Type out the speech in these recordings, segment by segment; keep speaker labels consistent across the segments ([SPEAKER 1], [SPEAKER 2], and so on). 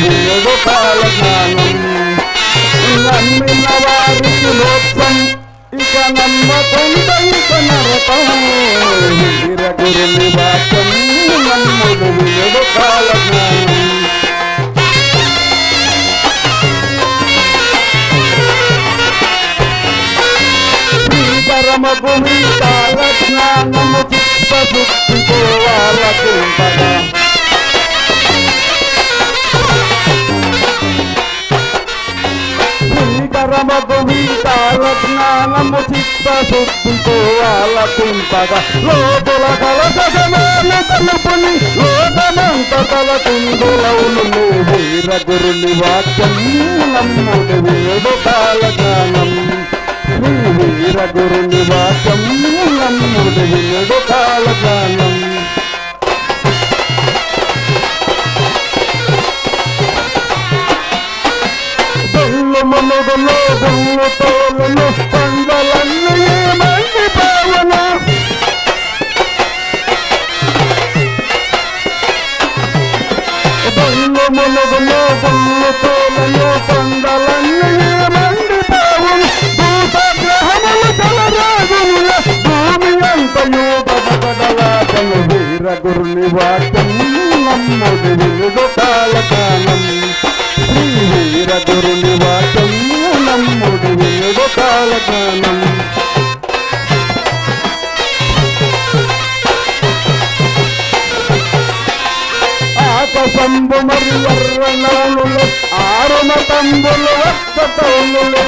[SPEAKER 1] వినుడు కాల జ్ఞానం. నమ్మిన వారికి మోక్షం ఇక నమ్మకుండా ఇక నరకం. వీరగురుని వాక్యం నమ్ముడు వినుడు కాల జ్ఞానం. శ్రీకరమకు మీ కాల జ్ఞానము చిత్తశుద్ధికోవాల కుంపగా. శ్రీకరమకు మీ కాల జ్ఞానము చిత్తశుద్ధికోవాల కుంపగా. లోపల కలసమాను కలుపుని లోకమంత తల కుందులవును. వీరగురుని వాక్యం నమ్ముడు వినుడు కాల జ్ఞానం. వీరగురుని వాక్యం నమ్ముడు వినుడు కాల జ్ఞానం. గొల్లు మునుగులు గుళ్ళు తోలును పండ్లన్నీ మండి పావన. గొల్లు మునుగులు గుళ్ళు తోలును పండ్లన్నీ మండి పావన. భూతగ్రహములు తలరాజుల భూమి అంతయు బడబడలాటను. వీరగురుని వాక్యం నమ్ముడు వినుడు కాల జ్ఞానం. వీరగురుని వాక్యం నమ్ముడు వినుడు కాల జ్ఞానం. ఆకసంబు మరి ఎర్రనౌలులు ఆరుమతంబులు ఒక్కతౌలులు.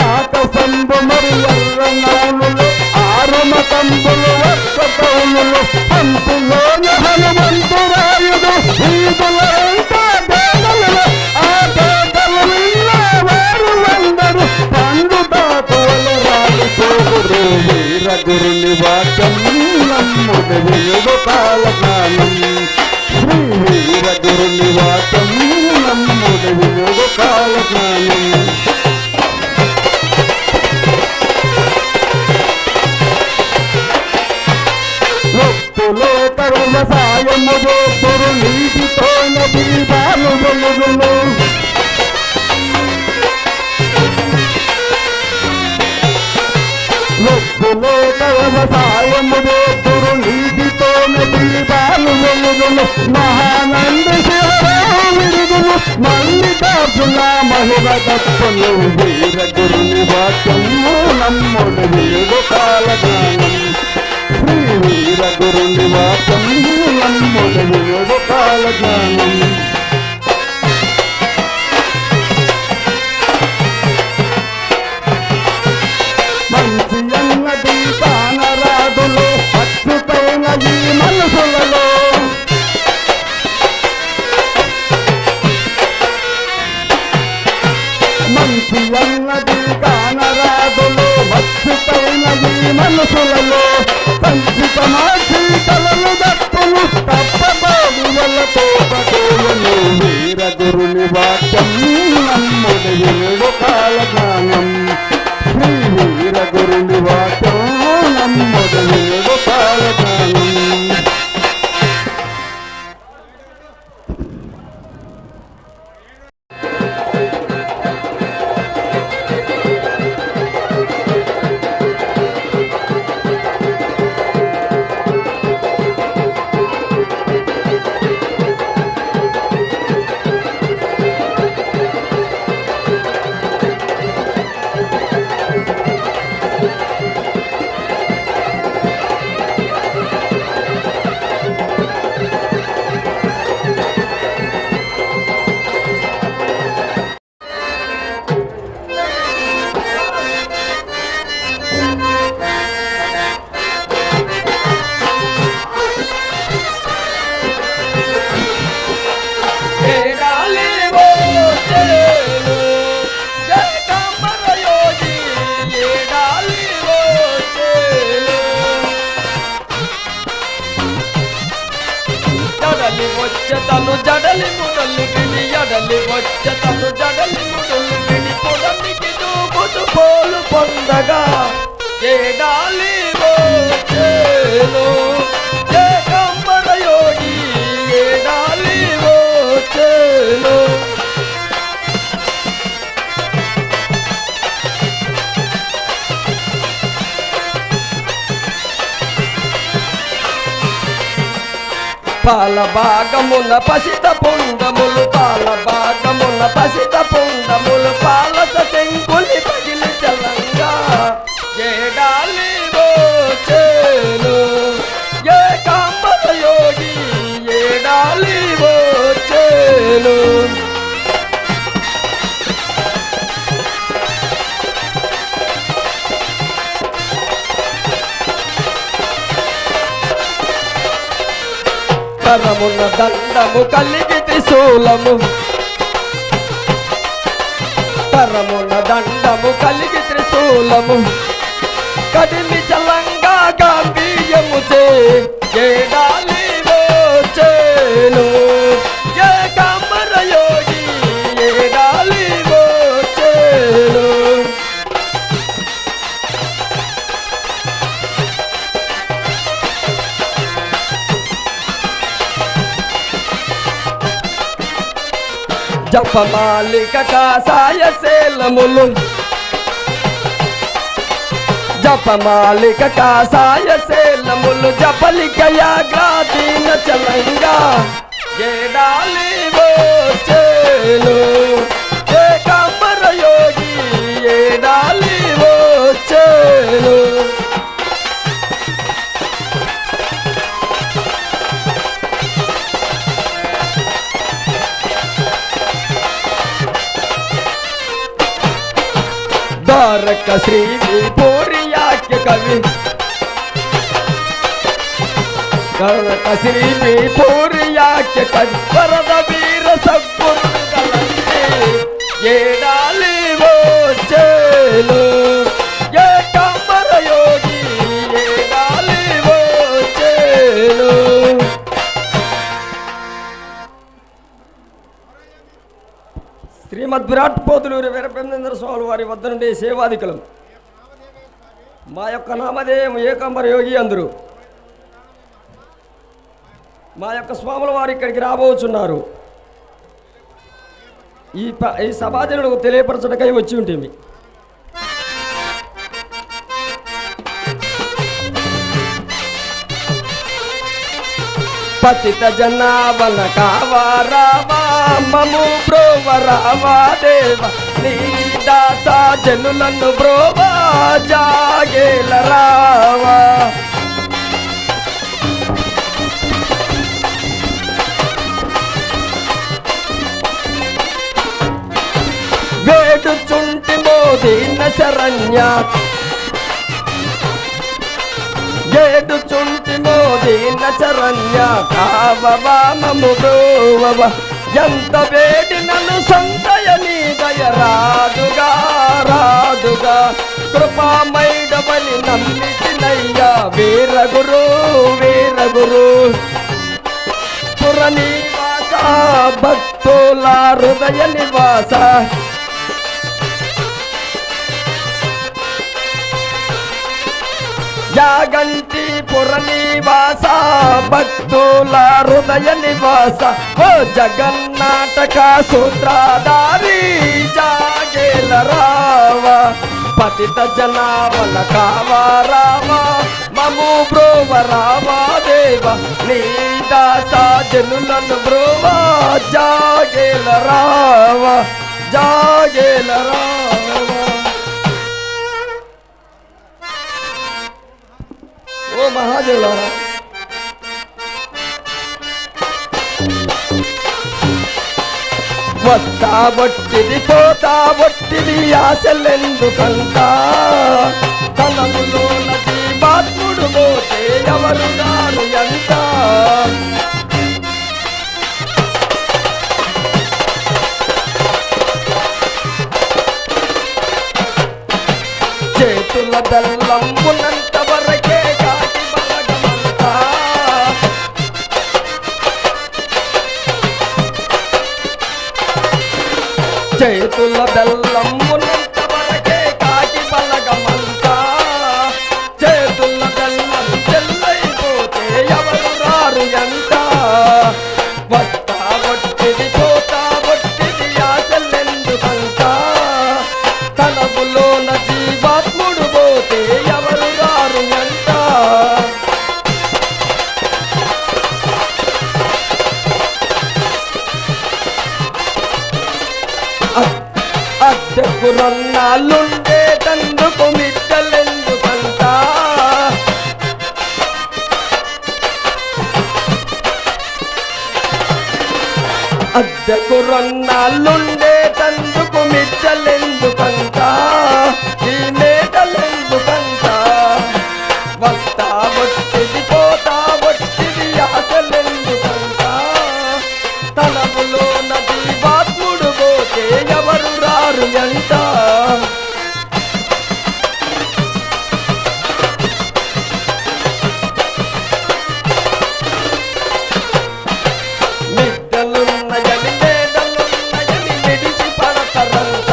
[SPEAKER 1] ఆకసంబు మరి ఎర్రనౌలులు ఆరుమతంబులు ఒక్కతౌలులు. పంపులోని హనుమంతురాయుడు వీధులంతా పేదలు. ఆ పేదలు విన్నవారు అందరూ పండు దాతులు రాలిపోగురు. వీరగురుని వాక్యం నమ్ముడు వినుడు కాల జ్ఞానం. శ్రీ వీరగురుని వాక్యం నమ్ముడు వినుడు కాల జ్ఞానం. వ్యవసాయము చేతురు నీటితోన దీపాలు వెలుగును. లొప్పులేక వ్యవసాయము చేతురు నీటితోన దీపాలు వెలుగును. మహానంది శివరాముడుగును మల్లికార్జున మహిమ తప్పును. వీరగురుని వాక్యము నమ్ముడు వినుడు కాల జ్ఞానం. వీరగురుని వాక్యం నమ్ముడు వినుడు కాల జ్ఞానం. మంచి అన్నది కానరాదులు అచ్చుతైన ఈ మనసులలో. మంచి అన్నది కానరాదులు అచ్చుతైన ఈ మనసులలో. సంచితమాచి కలలు దప్పును తప్పబోదు వల్లతో పటోలను. వీరగురుని వాక్యం నమ్ముడు వినుడు కాల జ్ఞానం. శ్రీ వీరగురుని వాక్యం నమ్ముడు వినుడు కాల జ్ఞానం.
[SPEAKER 2] వచ్చతను జడలి ముడలి విని ఎడలి వచ్చతను జడలి ముడలి విని పొడనికి దూకుతూ పోలు పొందగా ఏడాలి వచ్చేను ఏకాంబర యోగి ఏడాలి వచ్చేను పాల భాగమున పసిత పుండములు పాల భాగమున పసిత పుండములు పాలత చెంకులి పగిలి చలంగా ఏడాలి వచ్చేను ఏకాంబర యోగి ఏడాలి వచ్చేను కరమున దండము కలిగి త్రిశూలము కరమున దండము కలిగి త్రిశూలము కదిమి చలంగా గాంభీర్యముచే ఏడాలి వచ్చేను ఏకాంబర యోగి ఏడాలి వచ్చేను జపమాలిక కాసాయ శేలములు జపమాలిక కాసాయ శేలములు జపలికయాగ్రాదీన చలంగా ఏడాలి వచ్చేను ఏకాంబర యోగి ఏడాలి వచ్చేను ద్వారక శ్రీ పూరియాఖ్య కవి ద్వారక శ్రీ పూరియాఖ్య కవి వరద వీర సద్గురు ఏడాలి వచ్చేను ఏకాంబర యోగి ఏడాలి వచ్చేను శ్రీమద్ విరాట్ పోతులూరి వీరబ్రహ్మేంద్ర స్వామి వారి వద్ద నుండి సేవాధికులం మా యొక్క నామధేయం ఏకాంబర యోగి అందరూ మా యొక్క స్వాముల వారు ఇక్కడికి రాబోచున్నారు. ఈ సభాజనులకు తెలియపరచడకై వచ్చి ఉంటుంది. పతిత జనావన కావారావా మము బ్రోవరావా దేవ నీ దాసా జనులను బ్రోవా జాగేల రావా వేడుచుంటి మోదీన శరణ్య ఏడుచుంటి మోదీన శరణ్య కావవా మము బ్రోవవ ఎంత వేడినను సంతయని దయ రాదుగా రాదుగా కృపామైడవని నమ్మితినయ్యా వీరగురు వీరగురు పుర నివాస భక్తుల హృదయ నివాస యాగంటి పుర నివాస భక్తుల హృదయ నివాస ఓ జగన్నాటక సూత్రధారి జాగేల రావా పతిత జనావన కావా రావా మము బ్రోవ రావా దేవ నీ దాసా జనులను బ్రోవా జాగేల రావా జాగేల రావా. ఓ మహాదేవులారా, వస్తా బొట్టిది పోతా బొట్టిది ఆశలెందుకంట తనములో నది బాత్ముడు పోతే ఎవరు గారు ఎంత చేతుల బెల్లంబునంత వరకే కాటి బలగమంతా చేతుల బెల్లంబునంత వరకే కాటి బలగమంతా ఎంత వస్తా ఒట్టిది పోతా ఒట్టిది ఆశలెందుకంత తనములోన జీవాత్ముడు పోతే ఎవరు రారు ఎంత అద్దెకు రన్నాళ్ళుండే తందుకు మిద్దలెందుకంత అద్దెకు రన్నాళ్ళుండే తందుకు మిద్దలెందుకంత ఈ మేడలెందుకంత వస్తా ఒట్టిది పోతా ఒట్టిది ఆశలెందుకంత తనములో జీవాత్ముడు పోతే ఎవరు రారు ఎంత మిద్దలున్నయని మేడలున్నయని విడిచి పడతరంత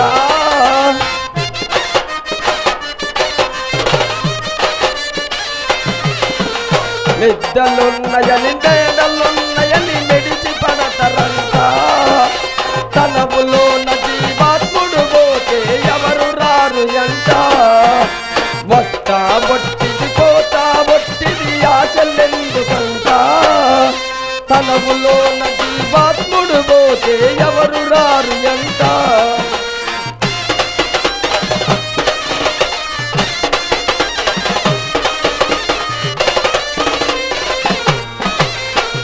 [SPEAKER 2] మిద్దలున్నయని మేడలున్నయని విడిచి పడతరంత తనములోన జీవాత్ముడు పోతే ఎవరు రారు ఎంత వస్తా ఒట్టిది పోతా ఒట్టిది ఆశలెందుకంత తనములోన జీవాత్ముడు పోతే ఎవరు రారు ఎంత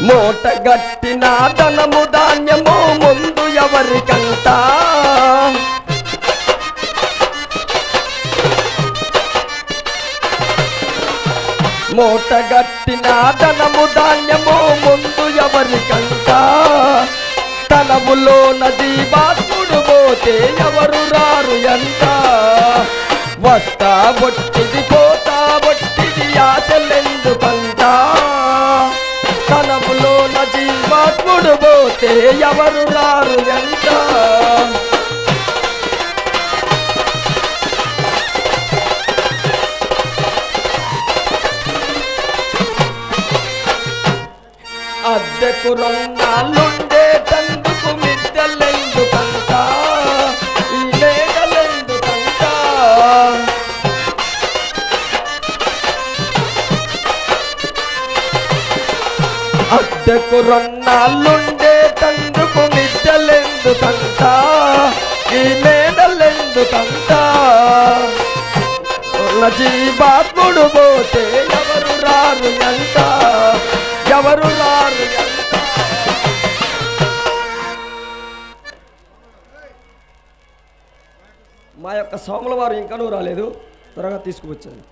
[SPEAKER 2] మూట గట్టిన ధనము ధాన్యము ముందు ఎవరికంత మూట గట్టిన ధనము ధాన్యము ముందు ఎవరికంత తనములోన జీవాత్ముడు పోతే ఎవరు రారు ఎంత వస్తా ఒట్టిది పోతా ఒట్టిది ఆశలెందుకంత తనములోన జీవాత్ముడు పోతే ఎవరు రారు ఎంత అద్దెకు రన్నాళ్ళుండే తందుకు మిద్దలెందుకంత ఈ మేడలెందుకంత అద్దెకు రన్నాళ్ళుండే తందుకు మిద్దలెందుకంత ఈ మేడలెందుకంత జీవాత్ముడు పోతే ఎవరు రారు ఎంత ఎవరు రారు ఎంత మా యొక్క సోముల వారు ఇంకనూ రాలేదు త్వరగా తీసుకువచ్చాను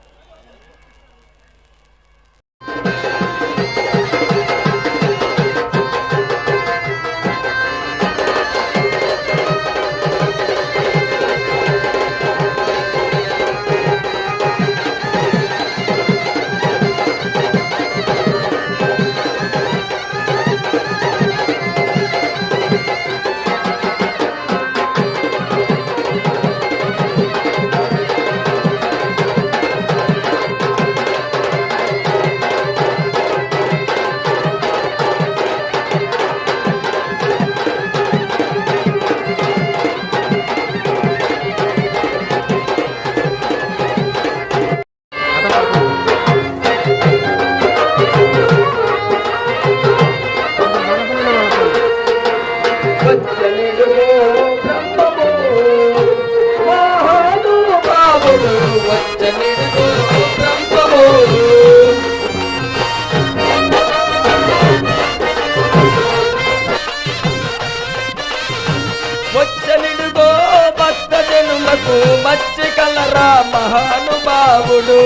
[SPEAKER 2] మచ్చికలరా మహానుభావుడు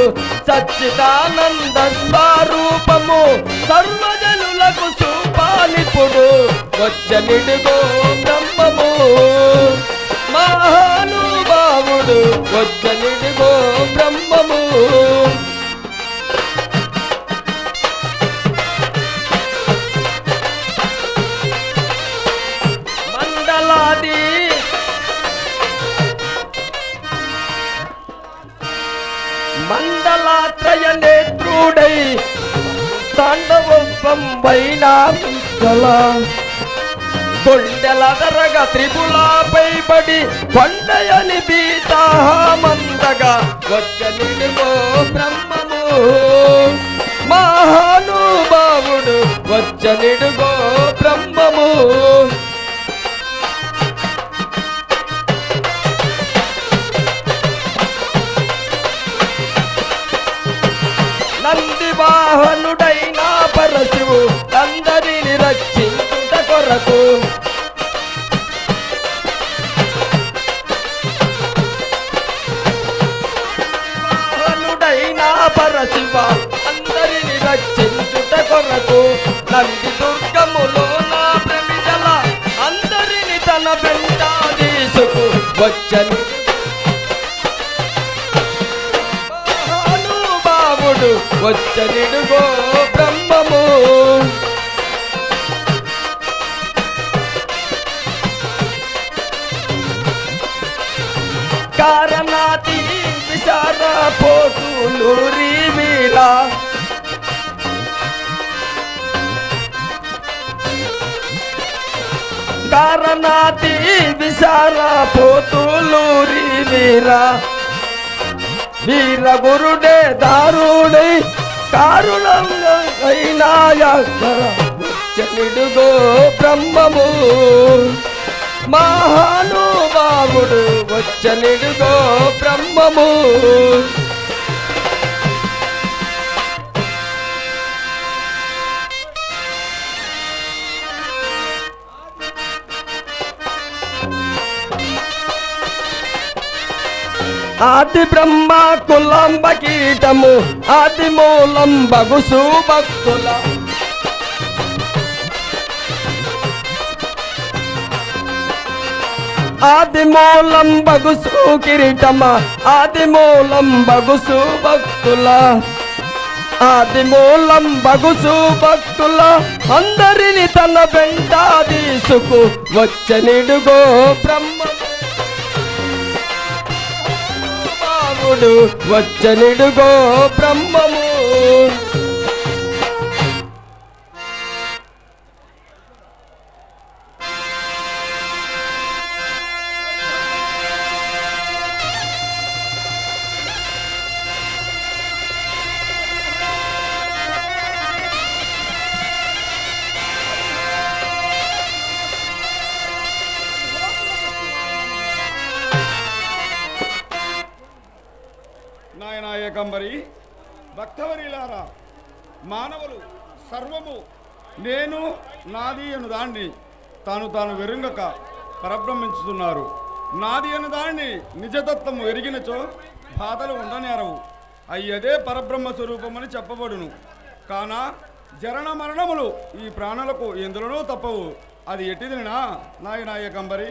[SPEAKER 2] సచ్చిదానంద స్వరూపము సర్వజనులకు సుపాలిపుడు వచ్చనిడుగో బ్రహ్మము మహానుభావుడు వచ్చనిడుగో బ్రహ్మము మండలాత్రయ నేత్రుడై తాండవ త్రిశూలంబైన ముచ్చల కొండెల దరగ త్రిపులపై పడి కొండయని బీతామందగా వచ్చనిడుగో బ్రహ్మము మహానుభావుడు వచ్చనిడుగో బ్రహ్మము నంది వాహనుడైన పరశువు అందరిని రక్షించుట కొరకు వాహనుడైన పరశివ అందరిని రక్షించుట కొరకు నంది దుర్గములో నా ప్రమిదల అందరిని తన వెంట తీసుకు వచ్చని వచ్చనిడుగో బ్రహ్మము కారణాతి విచార పోతులూరి వీరా కారణాతి విచార పోతులూరి వీరా వీర గురుడే దారుడై కారుణంగైనాయనిడుగో బ్రహ్మము మహానుభావుడు వచ్చనిడుగో బ్రహ్మము ఆది బ్రహ్మ కులంబ కీటము ఆది మూలం బగుసు భక్తుల ఆది మూలం బగుసు కిరీటమ ఆది మూలం బగుసు భక్తుల ఆది మూలం బగుసు భక్తుల అందరిని తన వెంట తీసుకు వచ్చనిడుగో బ్రహ్మ వచ్చనిడుగో బ్రహ్మము
[SPEAKER 1] ఏకంబరి భక్తవరీలారా మానవులు సర్వము నేను నాది అను దాన్ని తాను వెరుంగక పరబ్రహ్మించుతున్నారు. నాది అను దాన్ని నిజతత్వము ఎరిగినచో బాధలు ఉండనేరవు. అయ్యదే పరబ్రహ్మ స్వరూపమని చెప్పబడును. కానా జరణ మరణములు ఈ ప్రాణులకు ఎందులోనూ తప్పవు. అది ఎట్టిదినా నాయనా ఏకంబరి?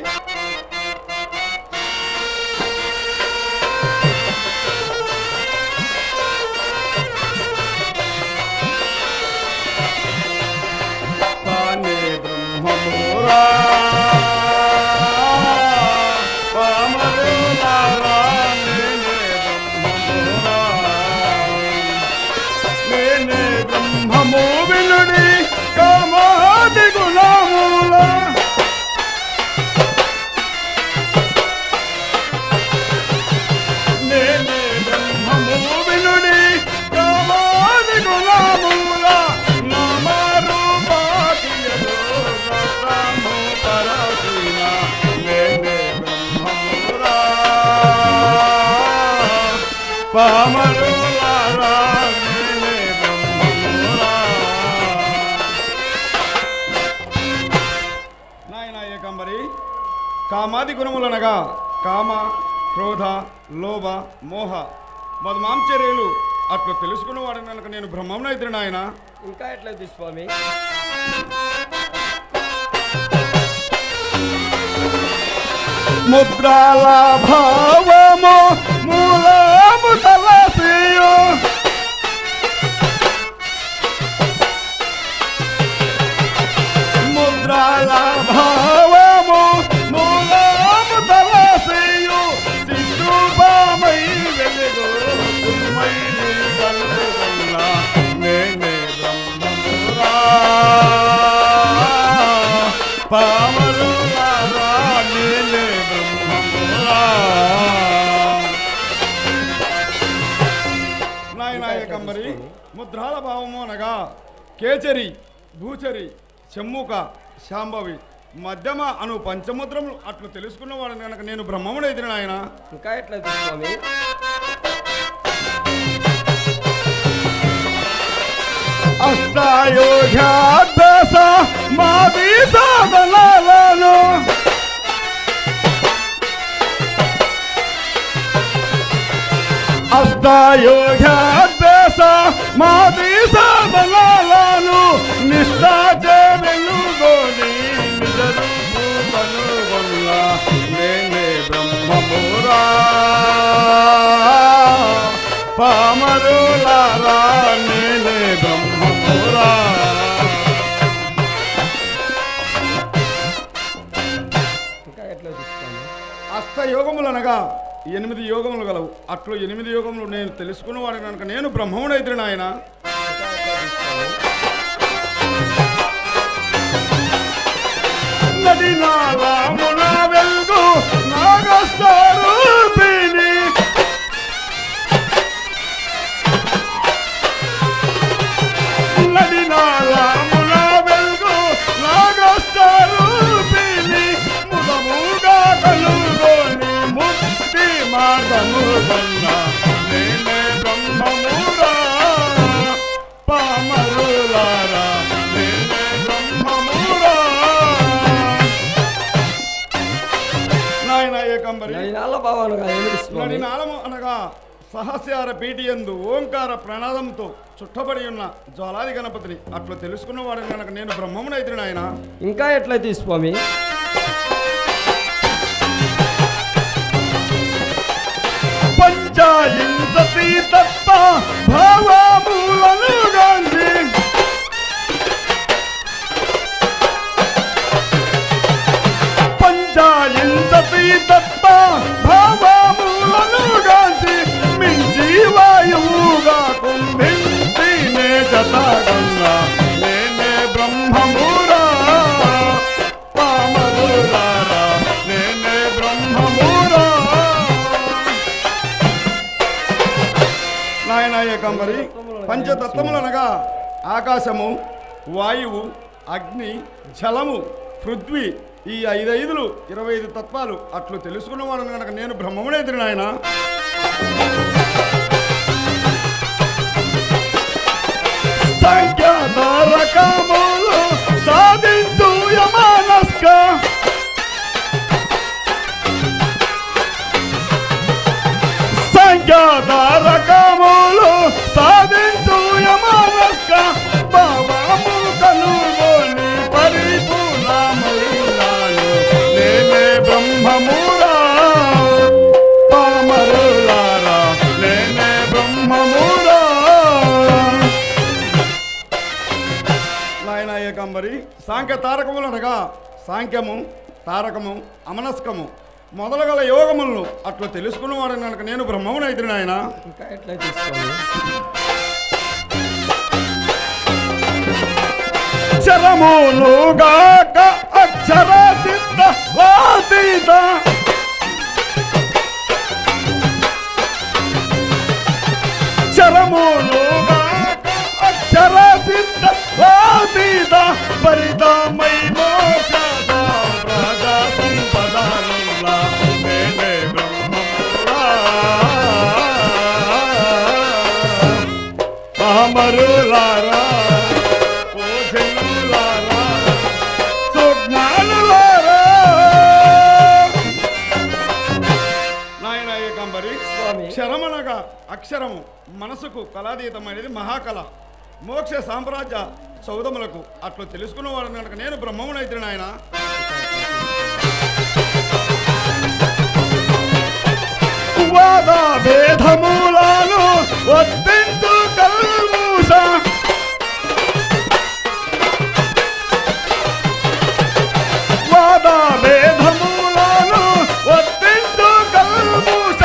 [SPEAKER 1] నాయనా ఏకంబరి, కామాది గుణములనగా కామ, క్రోధ, లోభ, మోహ మధుమాంచర్యలు అట్లా తెలుసుకున్న వాడిని కనుక నేను బ్రహ్మమునైతుడు నాయన.
[SPEAKER 2] ఇంకా ఎట్లయితే స్వామి?
[SPEAKER 1] ముద్రాల భావము మూలము తలసియు ముద్రాల భావము మూలము తలసియు సిద్ధుపామై వెలుగు నేనే బ్రహ్మమురా
[SPEAKER 3] సముద్రాల భావము అనగా కేచరి, భూచరి, చెమ్ముక, శాంభవి, మధ్యమ అను పంచముద్రములు అట్లు తెలుసుకున్నవాడు కనుక నేను బ్రహ్మముడైతే నాయన.
[SPEAKER 2] ఇంకా ఎట్లయితే స్వామి?
[SPEAKER 3] అష్టాయోధ్యాభ్యాస మాది సాధనలను అష్టాయోధ్యాభ్యాస మాది సాధనలను నిష్ఠాచే వెలుగొని నిజరూపు కనుగొన్న నేనే బ్రహ్మమురా పామరులారా నేనే బ్రహ్మమురా.
[SPEAKER 2] ఇంకా ఎట్లయితే స్వామి?
[SPEAKER 3] అష్టయోగములు అనగా 8 యోగములు గలవు. అట్లు 8 యోగములు నేను తెలుసుకున్నవాడు కనుక నేను బ్రహ్మముడైతే నాయన. నది నాళమున వెలుగు నాగస్వరూపిణి నది నాళమున వెలుగు నాగస్వరూపిణి ముదముగా కలుగొని ముక్తి మార్గము వల్ల నేనే బ్రహ్మమురా పామరులారా నేనే బ్రహ్మమురా. నాయన ఏకంబరి
[SPEAKER 2] నడినాళ్ళ భావనగా ఏమిటి స్వామి?
[SPEAKER 3] నడినాళము అనగా సహస్యార పీఠియందు ఓంకార ప్రణాదంతో చుట్టబడి ఉన్న జ్వాలాది గణపతిని అట్లు తెలుసుకున్నవాడు కనుక నేను బ్రహ్మమునైతే నాయన.
[SPEAKER 2] ఇంకా ఎట్లయితే స్వామి?
[SPEAKER 3] పంచాయింసతి తత్వ భావమూలను గాంధీ పంచాయింసతి తత్వ భావమూలను గాంధీ మించి వాయువుగా కుంభించి నే జతగల్లా నేనే బ్రహ్మమురా పామరులారా నేనే బ్రహ్మమురా. నాయన ఏకంబరి పంచతత్వములనగా ఆకాశము, వాయువు, అగ్ని, జలము, పృథ్వీ ఈ 5 25 తత్వాలు అట్లు తెలుసుకున్నవాడు కనుక నేను బ్రహ్మముడైతే నాయన. సంఖ్యాతారకములు సాధించు యమానస్క సంఖ్యాతారకములు సాధించు యమానస్క భావము కనుగొని పరిపూర్ణములాను నేనే బ్రహ్మమురా పామరులారా నేనే బ్రహ్మమురా. నాయన ఏకంబరి సాంఖ్య తారకములు అనగా సాంఖ్యము, తారకము, అమనస్కము మొదలగల యోగములను అట్లా తెలుసుకున్నవాడు కనుక నేను బ్రహ్మమునైతే నాయన.
[SPEAKER 2] ఇంకా ఎట్లయితే స్వామి?
[SPEAKER 3] చరములుగాక అక్షర సిద్ధ వాతీత చరములుగాక అక్షర సిద్ధ వాతీత పరితమై మోక్షద ప్రజా సంపదనుల్లా నేనే బ్రహ్మమురా పామరులారా ఓజనులారా సుజ్ఞానులారా. నాయన ఏకంబరి
[SPEAKER 2] స్వామి.
[SPEAKER 3] క్షరమనగా అక్షరము మనసుకు కళాతీతమైనది మహాకళ మోక్ష సామ్రాజ్య సౌదములకు అట్లు తెలుసుకున్నవాడు కనుక నేను బ్రహ్మమునైతే నాయన. వాద భేదములను వర్తించు కల్మూష వాద భేదములను వర్తించు కల్మూష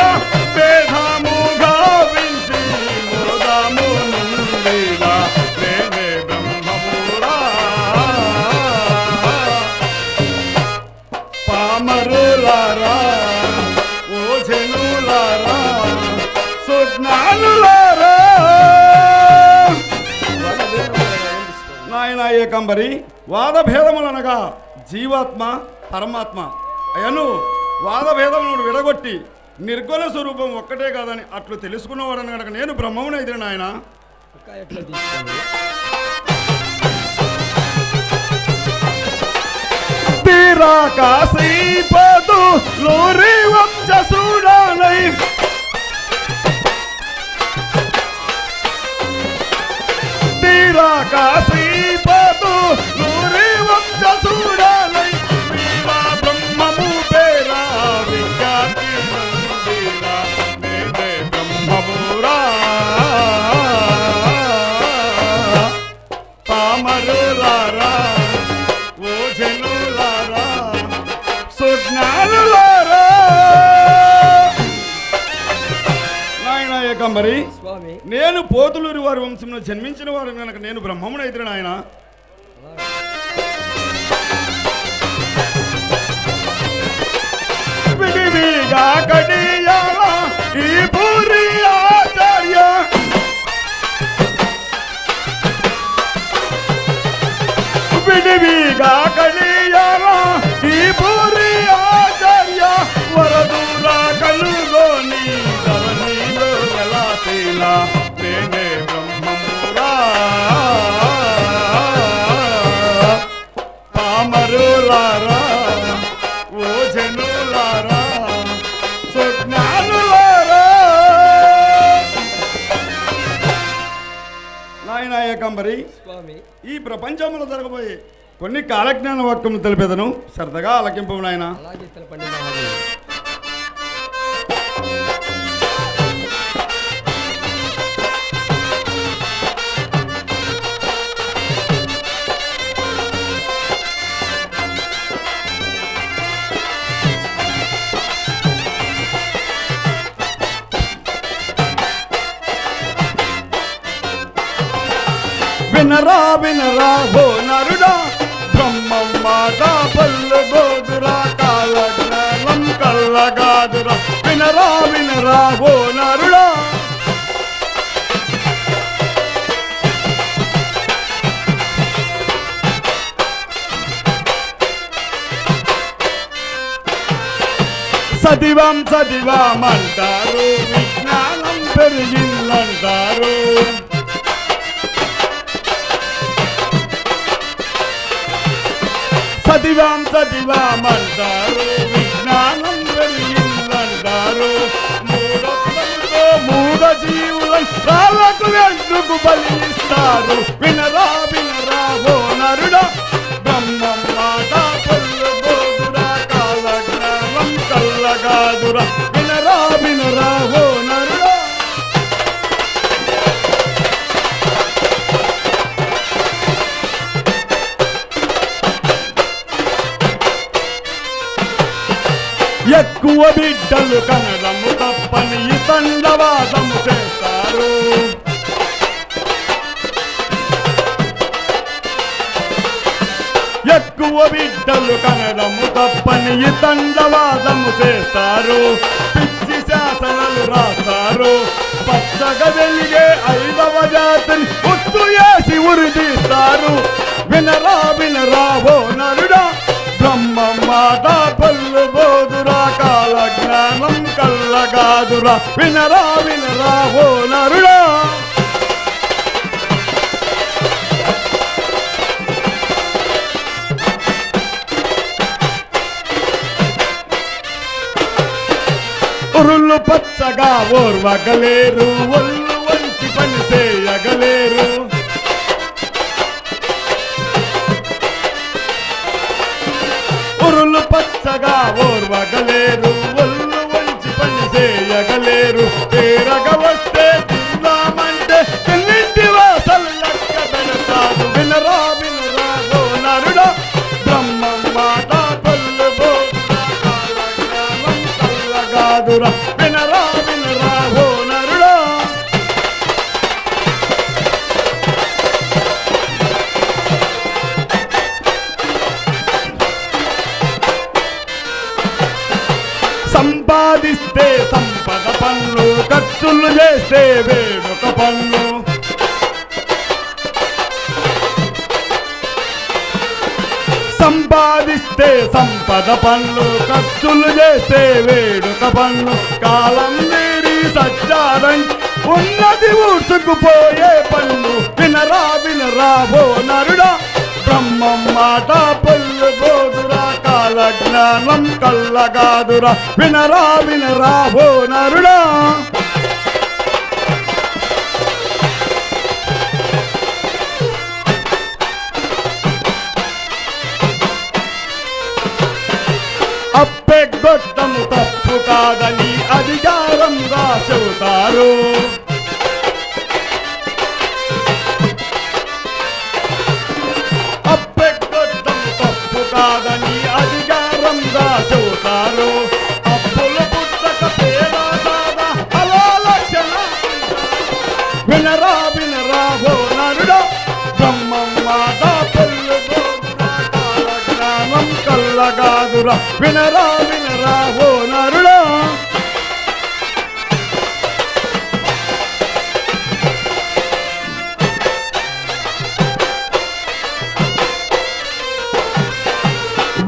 [SPEAKER 3] భేదము గావించి మోదము నుండిలా నేనే బ్రహ్మమురా పామరులారా ఓజనులారా సుజ్ఞానులారా. ఏకంబరి వాదభేదములనగా జీవాత్మ పరమాత్మ అయను వాదభేదములను విడగొట్టి నిర్గుణ స్వరూపం ఒక్కటే కాదని అట్లు తెలుసుకున్నవాడని కనుక నేను బ్రహ్మమును ఎదిరి నాయన.
[SPEAKER 2] ఇంకా ఎట్లా తీసుకోండి
[SPEAKER 3] కాశీపదు లోరి వంశ చూడాలై కాశీపదు లోరి వంశ చూడాలై బ్రహ్మము పేరా విఖ్యాతి నేనే బ్రహ్మమురా పామరులారా ఓ జనులారా సుజ్ఞానులారా. నాయన ఏకంబరి
[SPEAKER 2] స్వామి
[SPEAKER 3] నేను పోతులూరి వారి వంశంలో జన్మించిన వారు కనుక నేను బ్రహ్మమును అయితే నాయన. విడివిగా కడియాల ఈ పూరి ఆచార్య విడివిగా కడియాల ఈ పూరి ఆచార్య వరదూరా కలుగోని ధరణిలో ఎలా తేలా నేనే బ్రహ్మమురా పామరులారా ఓ జనులారా సుజ్ఞానులారా. నాయన ఏకంబరి
[SPEAKER 2] స్వామి
[SPEAKER 3] ఈ ప్రపంచంలో జరగబోయే కొన్ని కాలజ్ఞాన వాక్యములు తెలిపేదను సరదాగా ఆలకింపు నాయన.
[SPEAKER 2] అలాగే తెలపండి మహాదేవ్.
[SPEAKER 3] వినరా వినరా ఓ నరుడా బ్రహ్మం మాట పల్లు గోదురా కాలజ్ఞానం కల్లగాదురా. వినరా వినరా ఓ నరుడా సదివం సదివామంటారు విజ్ఞానం పెరిగిందంటారు. చదివామంటారు విజ్ఞానం పెరిగిందంటారు. మూఢత్వంతో మూఢ జీవులను రాళ్ళకు ఎందుకు బలిస్తారు. వినరా వినరా ఓ నరుడా బ్రహ్మం మాట పల్లు గోదురా కాలజ్ఞానం కల్లగాదురా. వినరా వినరా ఓ నరుడా ఎక్కువ బిడ్డలు కనడము తప్పని ఈ తండవాదము చేస్తారు. ఎక్కువ బిడ్డలు కనడము తప్పని ఈ తండవాదము చేస్తారు. పిచ్చి శాసనాలు రాస్తారు. పచ్చగా వెలిగే 5వ జాతిని ఉత్తు వేసి ఉరిదీస్తారు. వినరా వినరా ఓ నరుడా బ్రహ్మం మాట పల్లు బోదురా కాలజ్ఞానం కల్లగాదురా. వినరా వినరా ఓ నరుడా ఉరుళ్ళు పచ్చగా ఓర్వగలేరు ఒళ్ళు వంచి పని చేయగలేరు. ఉరులు పచ్చగా ఓర్వగలేరు ఒళ్ళు వంచి పని చేయగలేరు. తేరగ వస్తే తిందామంటే పెన్నింటి వాసలు లెక్క పెడతారు. వినరా వినరా ఓ నరుడా బ్రహ్మం మాట పల్లు బోదురా కాలజ్ఞానం కల్లగాదురా. వినరా వినరా ఓ నరుడా సంపాదిస్తే సంపద పన్ను ఖర్చులు చేస్తే వేడుక పన్ను. సంపాదిస్తే సంపద పన్ను, ఖర్చులు చేస్తే వేడుక పన్ను, కాలం మీరి సజ్జారం ఉన్నది ఊడ్చుకుపోయే పన్ను. వినరా వినరా ఓ నరుడా, బ్రహ్మం మాట పొల్లు బోదురా, కాల జ్ఞానం కల్లగాదురా. వినరా వినరా ఓ నరుడా. అప్పెగొట్టము తప్పు కాదని అధికారంగా చెబుతారు. అప్పెగొట్టము తప్పు కాదని అధికారంగా చెబుతారు. అప్పులు పుట్టక పేద సాదా అలా లక్షణ. వినరా వినరా ఓ నరుడా, బ్రహ్మం మాట పొల్లు బోదురా, కాల జ్ఞానం కల్లగాదురా. వినరా వినరా ఓ నరుడా.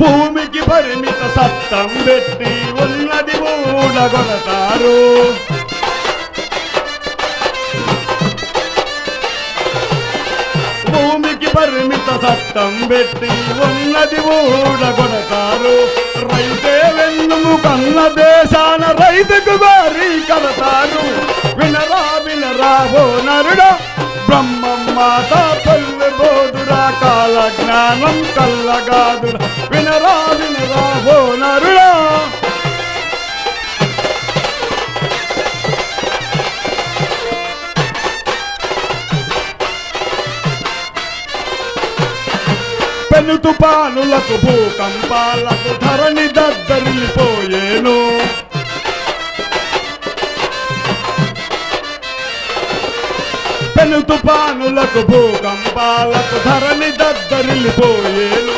[SPEAKER 3] భూమికి పరిమిత సత్తం పెట్టి ఉన్నది ఊడగొడతారు. భూమికి పరిమిత సత్తం పెట్టి ఉన్నది ఊడగొడతారు. రైతే వెన్నుము కన్న దేశాన రైతుకు వారి కడతారు. వినరా వినరా ఓ నరుడా, బ్రహ్మం మాట పొల్లు బోదురా, కాల జ్ఞానం కల్లగాదురా. వినరా వినరా ఓ నరుడా. పెను తుపానులకు భూకంపాలకు ధరణి దద్దరిల్లిపోయేను. పెను తుపానులకు భూకంపాలకు ధరణి దద్దరిల్లిపోయేను.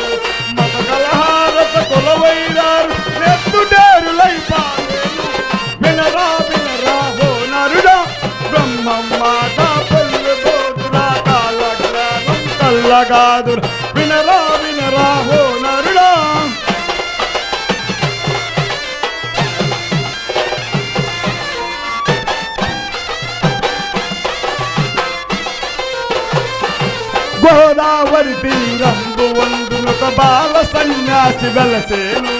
[SPEAKER 3] మత కలహారత కొలవైనారు నెత్తుడేరులైపాలేను. వినరా వినరా ఓ నరుడా, బ్రహ్మం మాట పొల్లు బోదురా, కాల జ్ఞానం కల్లగాదురా. వినరా వినరా ఓ నరుడా. గోదావరి తీరంబు వందునొక బాల సన్యాసి వెలసేను.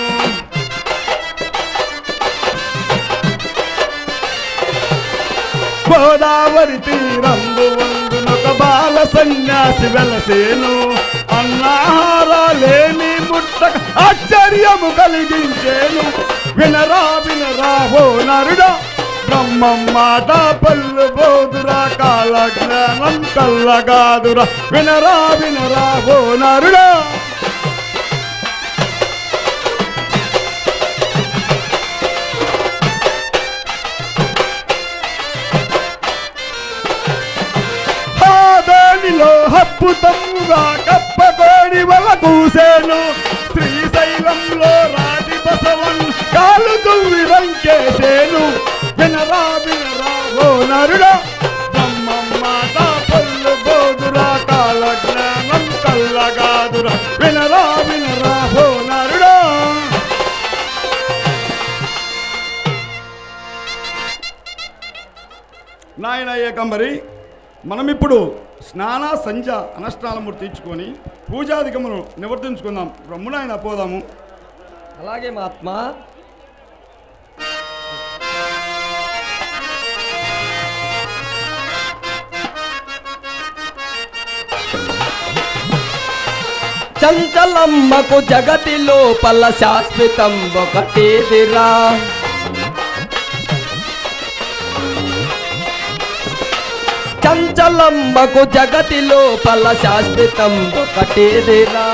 [SPEAKER 3] గోదావరి తీరంబు వందునొక బాల సన్యాసి వెలసేను. అన్నాహారాలేని ముట్టక ఆశ్చర్యము కలిగించేను. వినరా వినరా ఓ నరుడా, బ్రహ్మం మాట పల్లు బోదురా, కాల జ్ఞానం కల్లగాదురా. వినరా వినరా ఓ నరుడా. దానిలో హప్పుతమ్ముగా కప్పకోడి వల కూసేను. శ్రీశైలంలో రాజి బసవన్ కాలు దువ్వి రంకేసేను. వినరా వినరా ఓ నరుడా, బ్రహ్మం మాట పొల్లు బోదురా, కాల జ్ఞానం కల్లగాదురా. వినరా వినరా ఓ నరుడా. నాయన ఏకంబరి, మనమిప్పుడు స్నాన సంధ్య అనుష్ఠానము తీర్చుకొని పూజాధికమును నివర్తించుకుందాం. బ్రహ్మనాయన పోదాము.
[SPEAKER 2] అలాగే మహాత్మా. చంచలమ్మకు జగతి లోపల శాశ్వతం ఒకటేదిరా. చంచలమ్మకు జగతి లోపల శాశ్వతం ఒకటేదిరా.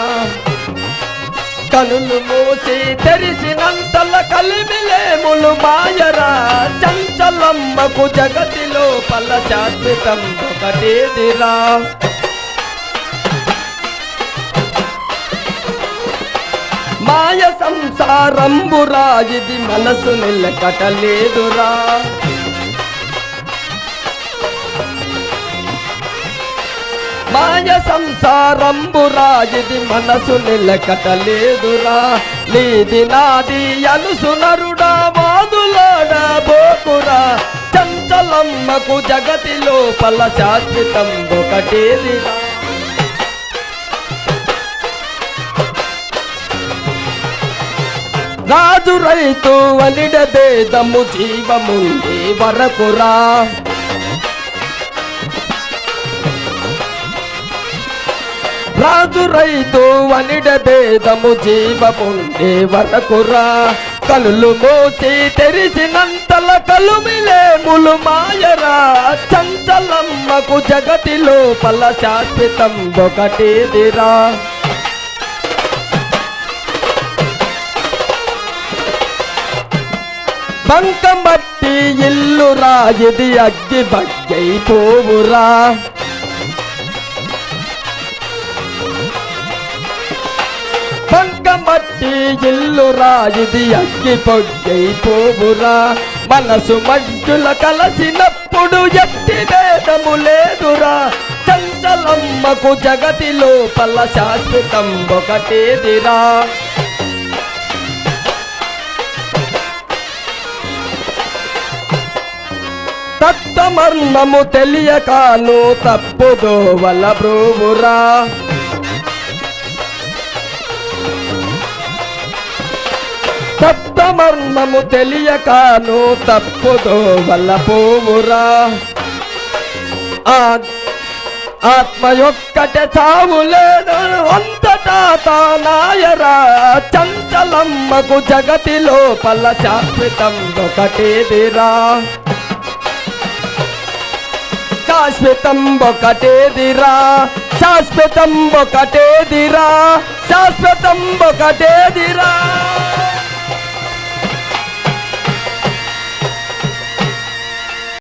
[SPEAKER 2] కనులు మూసి తెరిసినంతల కలిమిలేములు మాయరా. చంచలమ్మకు జగతి లోపల శాశ్వతం ఒకటేదిరా. మాయ సంసారంబురా, ఇది మనసు నిలకటలేదురా. మాయ సంసారంబురా ఇది మనసు నిలకటలేదురా నీది నాది అనుసునరుడా వాదులాడా బోకురా చంచలమ్మకు జగతి లోపల శాశ్వతం ఒకటేదిరా రాజు రైతు వలిడ భేదము జీవముండే వరకురా రాజు రైతు వలిడ భేదము జీవముండే వరకురా కలులు మోసి తెరిసినంతల కలుమిలేములు మాయరా చంచలమ్మకు జగతి లోపల శాశ్వతం ఒకటేదిరా బంకమట్టి ఇల్లురా ఇది అగ్గి బగ్గై పోవురా బంకమట్టి ఇల్లురా ఇది అగ్గి బగ్గై పోవురా మనసు మజ్జుల కలసినప్పుడు ఎట్టి భేదము లేదురా చంచలమ్మకు జగతి లోపల శాశ్వతం ఒకటేదిరా తత్వమర్మము తెలియకాను తప్పుదో వల బ్రోవురా తత్వమర్మము తెలియకాను తప్పుదో వల పోవురా ఆత్మ యొక్కటే చావు లేదు అంతటా తానాయరా చంచలమ్మకు జగతి లోపల శాశ్వతం ఒకటేదిరా శాశ్వతం ఒకటేదిరా శాశ్వతం ఒకటేదిరా శాశ్వతం ఒకటేదిరా